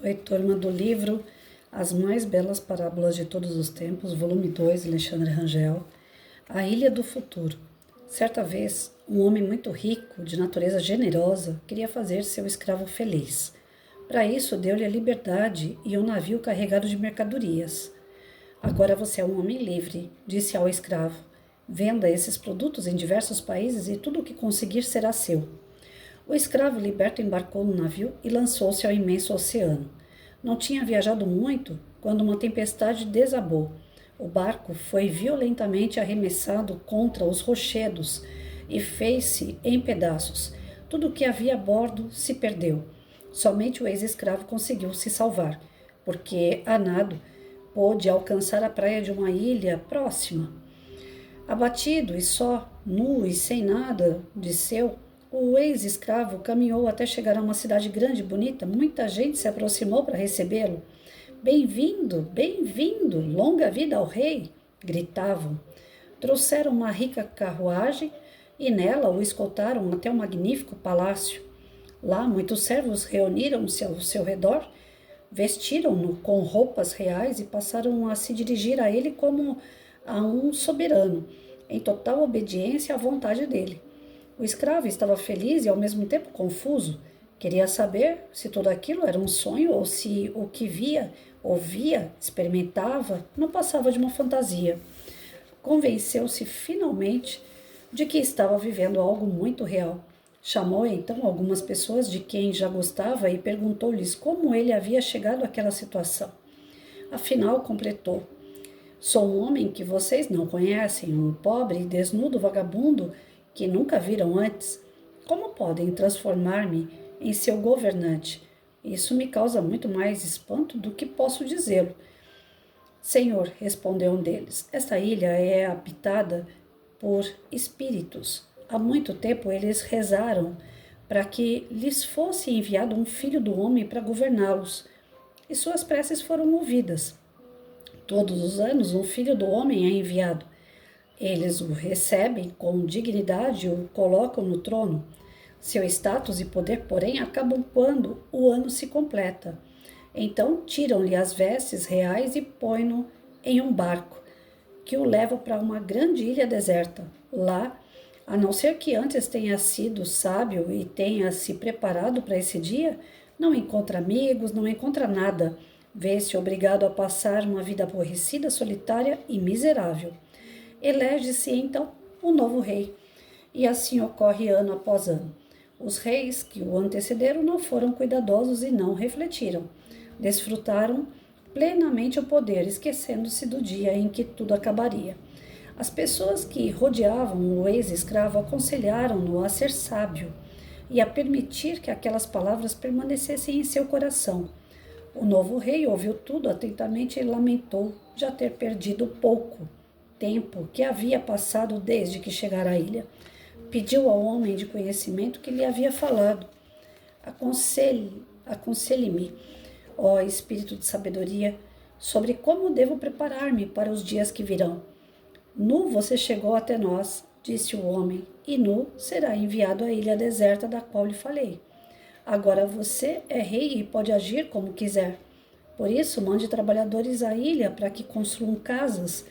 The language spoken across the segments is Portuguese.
Oi, turma do livro As Mais Belas Parábolas de Todos os Tempos, volume 2, Alexandre Rangel, A Ilha do Futuro. Certa vez, um homem muito rico, de natureza generosa, queria fazer seu escravo feliz. Para isso, deu-lhe a liberdade e um navio carregado de mercadorias. Agora você é um homem livre, disse ao escravo. Venda esses produtos em diversos países e tudo o que conseguir será seu. O escravo liberto embarcou no navio e lançou-se ao imenso oceano. Não tinha viajado muito quando uma tempestade desabou. O barco foi violentamente arremessado contra os rochedos e fez-se em pedaços. Tudo o que havia a bordo se perdeu. Somente o ex-escravo conseguiu se salvar, porque, a nado, pôde alcançar a praia de uma ilha próxima. Abatido e só, nu e sem nada de seu, o ex-escravo caminhou até chegar a uma cidade grande e bonita. Muita gente se aproximou para recebê-lo. Bem-vindo, bem-vindo, longa vida ao rei! Gritavam. Trouxeram uma rica carruagem e nela o escoltaram até um magnífico palácio. Lá, muitos servos reuniram-se ao seu redor, vestiram-no com roupas reais e passaram a se dirigir a ele como a um soberano, em total obediência à vontade dele. O escravo estava feliz e ao mesmo tempo confuso. Queria saber se tudo aquilo era um sonho ou se o que via, ouvia, experimentava não passava de uma fantasia. Convenceu-se finalmente de que estava vivendo algo muito real. Chamou então algumas pessoas de quem já gostava e perguntou-lhes como ele havia chegado àquela situação. Afinal, completou: sou um homem que vocês não conhecem, um pobre e desnudo vagabundo que nunca viram antes. Como podem transformar-me em seu governante? Isso me causa muito mais espanto do que posso dizê-lo. Senhor, respondeu um deles, esta ilha é habitada por espíritos. Há muito tempo eles rezaram para que lhes fosse enviado um filho do homem para governá-los, e suas preces foram ouvidas. Todos os anos um filho do homem é enviado. Eles o recebem com dignidade e o colocam no trono. Seu status e poder, porém, acabam quando o ano se completa. Então tiram-lhe as vestes reais e põem-no em um barco, que o leva para uma grande ilha deserta. Lá, a não ser que antes tenha sido sábio e tenha se preparado para esse dia, não encontra amigos, não encontra nada. Vê-se obrigado a passar uma vida aborrecida, solitária e miserável. Elege-se então um novo rei, e assim ocorre ano após ano. Os reis que o antecederam não foram cuidadosos e não refletiram. Desfrutaram plenamente o poder, esquecendo-se do dia em que tudo acabaria. As pessoas que rodeavam o ex-escravo aconselharam-no a ser sábio e a permitir que aquelas palavras permanecessem em seu coração. O novo rei ouviu tudo atentamente e lamentou já ter perdido pouco tempo que havia passado desde que chegara à ilha. Pediu ao homem de conhecimento que lhe havia falado: aconselhe-me, ó espírito de sabedoria, sobre como devo preparar-me para os dias que virão. Nu você chegou até nós, disse o homem, e nu será enviado à ilha deserta da qual lhe falei. Agora você é rei e pode agir como quiser. Por isso, mande trabalhadores à ilha para que construam casas,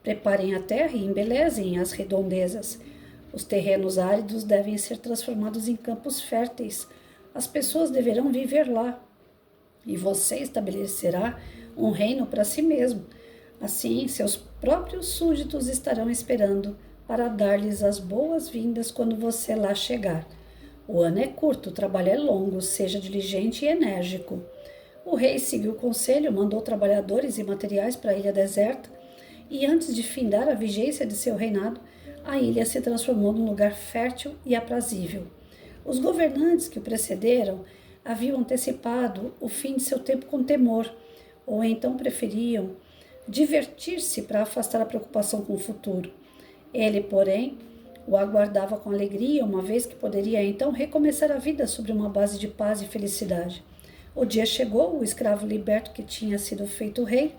preparem a terra e embelezem as redondezas. Os terrenos áridos devem ser transformados em campos férteis. As pessoas deverão viver lá. E você estabelecerá um reino para si mesmo. Assim, seus próprios súditos estarão esperando para dar-lhes as boas-vindas quando você lá chegar. O ano é curto, o trabalho é longo, seja diligente e enérgico. O rei seguiu o conselho, mandou trabalhadores e materiais para a ilha deserta, e antes de findar a vigência de seu reinado, a ilha se transformou num lugar fértil e aprazível. Os governantes que o precederam haviam antecipado o fim de seu tempo com temor, ou então preferiam divertir-se para afastar a preocupação com o futuro. Ele, porém, o aguardava com alegria, uma vez que poderia então recomeçar a vida sobre uma base de paz e felicidade. O dia chegou, o escravo liberto que tinha sido feito rei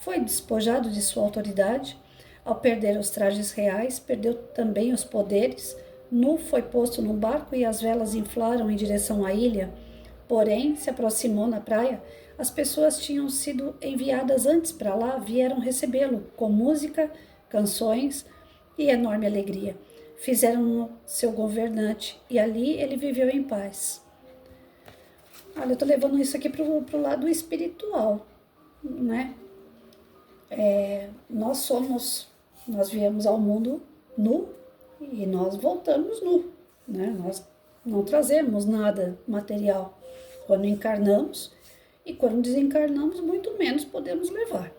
foi despojado de sua autoridade. Ao perder os trajes reais, perdeu também os poderes. Nu foi posto num barco e as velas inflaram em direção à ilha. porém se aproximou na praia, as pessoas tinham sido enviadas antes para lá, vieram recebê-lo com música, canções e enorme alegria. Fizeram-no seu governante e ali ele viveu em paz. Olha, eu estou levando isso aqui para o lado espiritual, né? Nós viemos ao mundo nu e nós voltamos nu, né? Nós não trazemos nada material quando encarnamos e quando desencarnamos, muito menos podemos levar.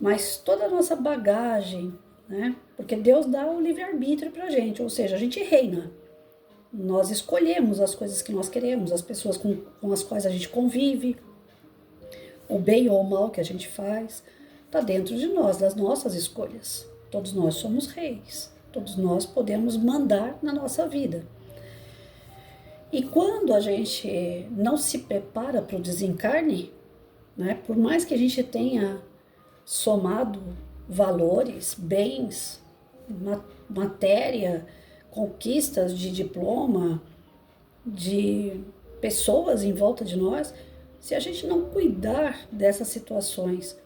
Mas toda a nossa bagagem, né? Porque Deus dá o livre-arbítrio para a gente, ou seja, a gente reina. Nós escolhemos as coisas que nós queremos, as pessoas com as quais a gente convive, o bem ou o mal que a gente faz, está dentro de nós, das nossas escolhas. Todos nós somos reis, todos nós podemos mandar na nossa vida. E quando a gente não se prepara para o desencarne, né, por mais que a gente tenha somado valores, bens, matéria, conquistas de diploma, de pessoas em volta de nós, se a gente não cuidar dessas situações,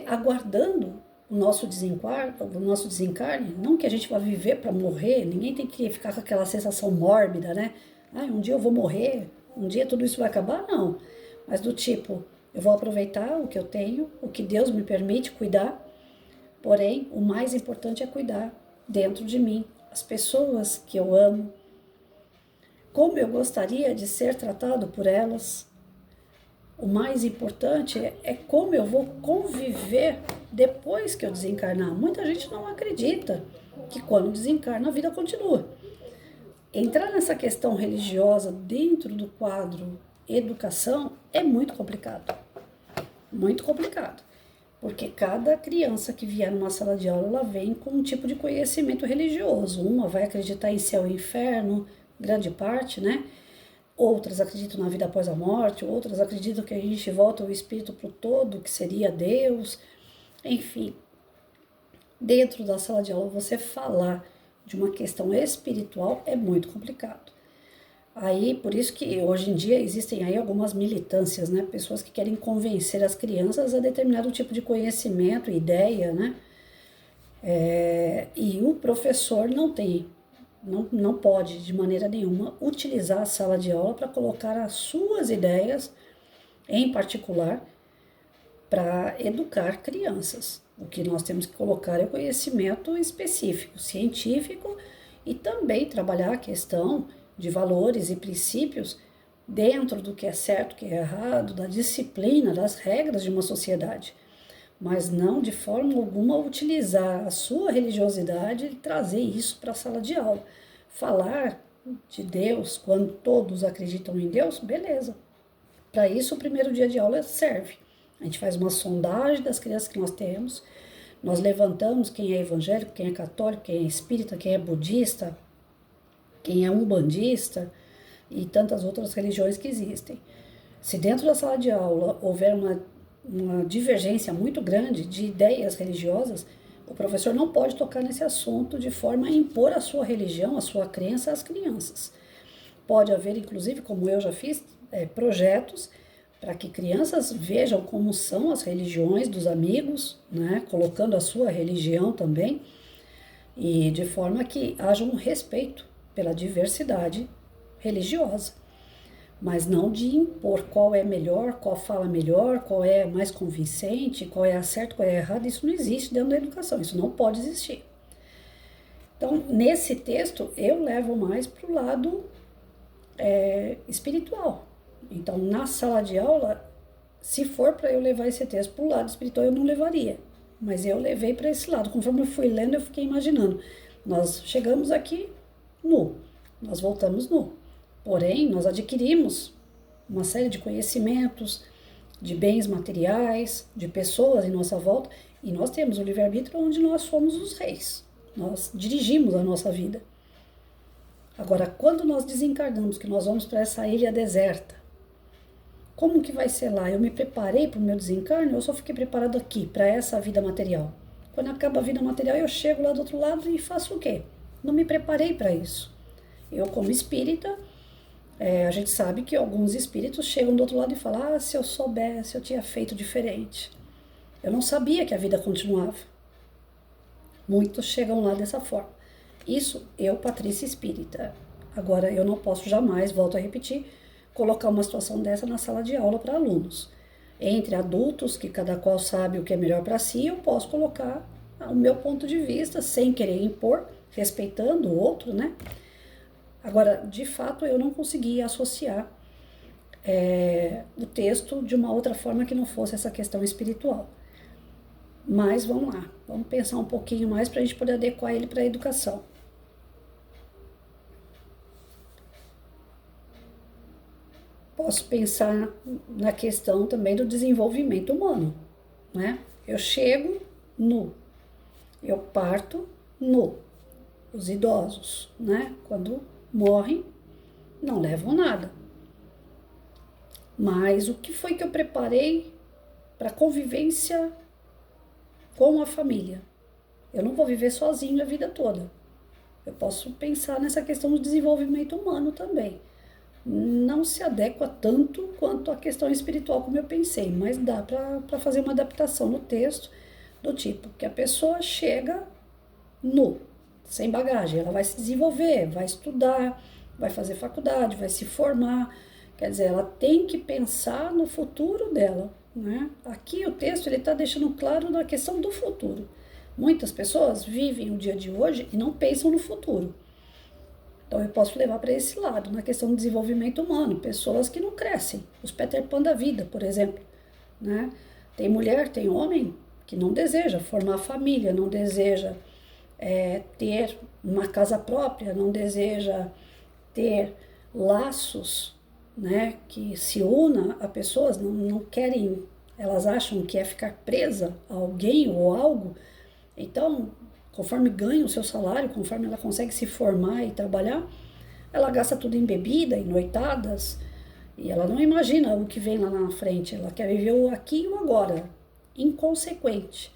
aguardando o nosso desencarne, não que a gente vá viver para morrer, ninguém tem que ficar com aquela sensação mórbida, né? Um dia eu vou morrer, um dia tudo isso vai acabar, não. Mas do tipo, eu vou aproveitar o que eu tenho, o que Deus me permite cuidar, porém, o mais importante é cuidar dentro de mim, as pessoas que eu amo, como eu gostaria de ser tratado por elas. O mais importante é como eu vou conviver depois que eu desencarnar. Muita gente não acredita que quando desencarna a vida continua. Entrar nessa questão religiosa dentro do quadro educação é muito complicado. Muito complicado. Porque cada criança que vier numa sala de aula, ela vem com um tipo de conhecimento religioso. Uma vai acreditar em céu e inferno, grande parte, né? Outras acreditam na vida após a morte, outras acreditam que a gente volta o espírito para o todo, que seria Deus. Enfim, dentro da sala de aula, você falar de uma questão espiritual é muito complicado. Aí, por isso que hoje em dia existem aí algumas militâncias, né? Pessoas que querem convencer as crianças a determinado tipo de conhecimento, ideia, né? E o professor não pode, de maneira nenhuma, utilizar a sala de aula para colocar as suas ideias, em particular, para educar crianças. O que nós temos que colocar é conhecimento específico, científico, e também trabalhar a questão de valores e princípios dentro do que é certo, o que é errado, da disciplina, das regras de uma sociedade. Mas não de forma alguma utilizar a sua religiosidade e trazer isso para a sala de aula. Falar de Deus quando todos acreditam em Deus, beleza. Para isso o primeiro dia de aula serve. A gente faz uma sondagem das crianças que nós temos, nós levantamos quem é evangélico, quem é católico, quem é espírita, quem é budista, quem é umbandista e tantas outras religiões que existem. Se dentro da sala de aula houver uma divergência muito grande de ideias religiosas, o professor não pode tocar nesse assunto de forma a impor a sua religião, a sua crença às crianças. Pode haver, inclusive, como eu já fiz, projetos para que crianças vejam como são as religiões dos amigos, né, colocando a sua religião também, e de forma que haja um respeito pela diversidade religiosa, mas não de impor qual é melhor, qual fala melhor, qual é mais convincente, qual é certo, qual é errado. Isso não existe dentro da educação, isso não pode existir. Então, nesse texto, eu levo mais para o lado espiritual. Então, na sala de aula, se for para eu levar esse texto para o lado espiritual, eu não levaria, mas eu levei para esse lado. Conforme eu fui lendo, eu fiquei imaginando. Nós chegamos aqui nu, nós voltamos nu. Porém, nós adquirimos uma série de conhecimentos, de bens materiais, de pessoas em nossa volta, e nós temos o livre-arbítrio onde nós somos os reis. Nós dirigimos a nossa vida. Agora, quando nós desencarnamos, que nós vamos para essa ilha deserta, como que vai ser lá? Eu me preparei para o meu desencarne ou eu só fiquei preparado aqui, para essa vida material? Quando acaba a vida material, eu chego lá do outro lado e faço o quê? Não me preparei para isso. Eu, como espírita, A gente sabe que alguns espíritos chegam do outro lado e falam: ah, se eu soubesse, eu tinha feito diferente. Eu não sabia que a vida continuava. Muitos chegam lá dessa forma. Isso eu, Patrícia Espírita. Agora, eu não posso jamais, volto a repetir, colocar uma situação dessa na sala de aula para alunos. Entre adultos, que cada qual sabe o que é melhor para si, eu posso colocar o meu ponto de vista, sem querer impor, respeitando o outro, né? Agora, de fato, eu não consegui associar o texto de uma outra forma que não fosse essa questão espiritual. Mas vamos lá, vamos pensar um pouquinho mais para a gente poder adequar ele para a educação. Posso pensar na questão também do desenvolvimento humano, né? Eu chego nu, eu parto nu. Os idosos, né? Quando morrem, não levam nada. Mas o que foi que eu preparei para convivência com a família? Eu não vou viver sozinho a vida toda. Eu posso pensar nessa questão do desenvolvimento humano também. Não se adequa tanto quanto a questão espiritual como eu pensei, mas dá para fazer uma adaptação no texto do tipo que a pessoa chega nu, sem bagagem, ela vai se desenvolver, vai estudar, vai fazer faculdade, vai se formar, quer dizer, ela tem que pensar no futuro dela, né? Aqui o texto ele está deixando claro na questão do futuro. Muitas pessoas vivem o dia de hoje e não pensam no futuro. Então eu posso levar para esse lado, na questão do desenvolvimento humano, pessoas que não crescem, os Peter Pan da vida, por exemplo, né? Tem mulher, tem homem que não deseja formar família, não deseja ter uma casa própria, não deseja ter laços, né, que se una a pessoas, não querem, elas acham que é ficar presa a alguém ou algo. Então, conforme ganha o seu salário, conforme ela consegue se formar e trabalhar, ela gasta tudo em bebida, em noitadas, e ela não imagina o que vem lá na frente, ela quer viver o aqui e o agora, inconsequente,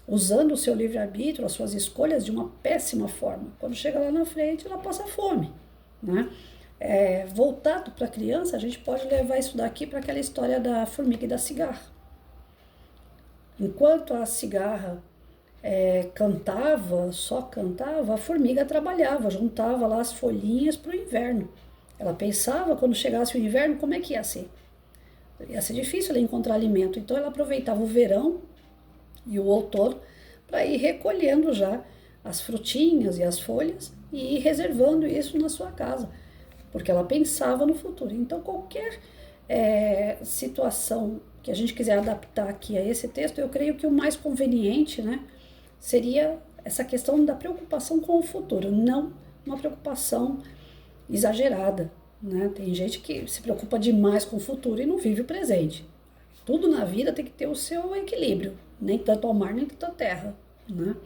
usando o seu livre-arbítrio, as suas escolhas de uma péssima forma. Quando chega lá na frente, ela passa fome, né? Voltado para a criança, a gente pode levar isso daqui para aquela história da formiga e da cigarra. Enquanto a cigarra cantava, só cantava, a formiga trabalhava, juntava lá as folhinhas para o inverno. Ela pensava, quando chegasse o inverno, como é que ia ser? Ia ser difícil ela encontrar alimento, então ela aproveitava o verão e o outono para ir recolhendo já as frutinhas e as folhas e ir reservando isso na sua casa, porque ela pensava no futuro. Então qualquer situação que a gente quiser adaptar aqui a esse texto, eu creio que o mais conveniente, né, seria essa questão da preocupação com o futuro, não uma preocupação exagerada, né? Tem gente que se preocupa demais com o futuro e não vive o presente. Tudo na vida tem que ter o seu equilíbrio, nem tanto ao mar, nem tanto à terra, né?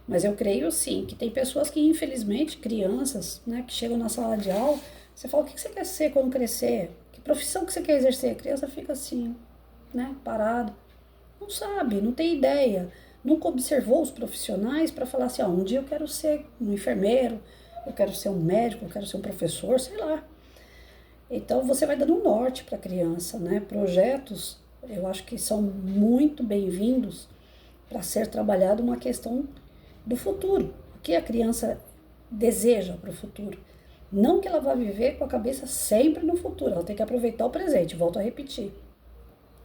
Mas eu creio, sim, que tem pessoas que, infelizmente, crianças, né, que chegam na sala de aula, você fala, o que você quer ser quando crescer? Que profissão que você quer exercer? A criança fica assim, né, parada. Não sabe, não tem ideia. Nunca observou os profissionais para falar assim, um dia eu quero ser um enfermeiro, eu quero ser um médico, eu quero ser um professor, sei lá. Então você vai dando um norte para a criança, né? Projetos, eu acho que são muito bem-vindos para ser trabalhado uma questão do futuro. O que a criança deseja para o futuro. Não que ela vá viver com a cabeça sempre no futuro, ela tem que aproveitar o presente, volto a repetir.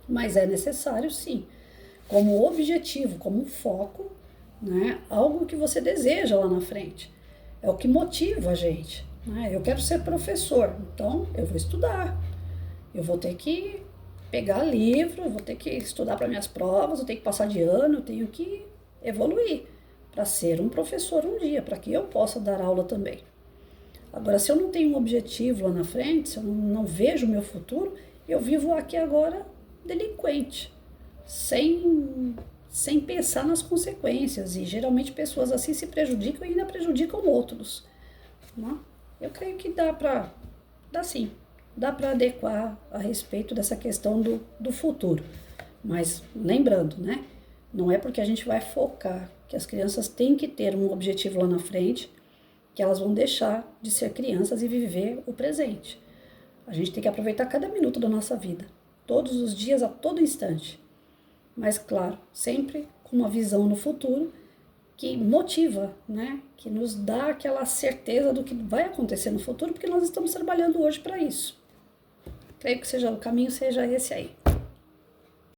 Mas é necessário, sim, como objetivo, como um foco, né? Algo que você deseja lá na frente. É o que motiva a gente. Né? Eu quero ser professor, então eu vou estudar. Eu vou ter que pegar livro, eu vou ter que estudar para minhas provas, eu tenho que passar de ano, eu tenho que evoluir para ser um professor um dia, para que eu possa dar aula também. Agora, se eu não tenho um objetivo lá na frente, se eu não vejo o meu futuro, eu vivo aqui agora delinquente, sem pensar nas consequências. E geralmente pessoas assim se prejudicam e ainda prejudicam outros. Né? Eu creio que dá sim, dá para adequar a respeito dessa questão do futuro. Mas lembrando, né? Não é porque a gente vai focar que as crianças têm que ter um objetivo lá na frente que elas vão deixar de ser crianças e viver o presente. A gente tem que aproveitar cada minuto da nossa vida, todos os dias, a todo instante. Mas, claro, sempre com uma visão no futuro que motiva, né? Que nos dá aquela certeza do que vai acontecer no futuro, porque nós estamos trabalhando hoje para isso. Creio que o caminho seja esse aí.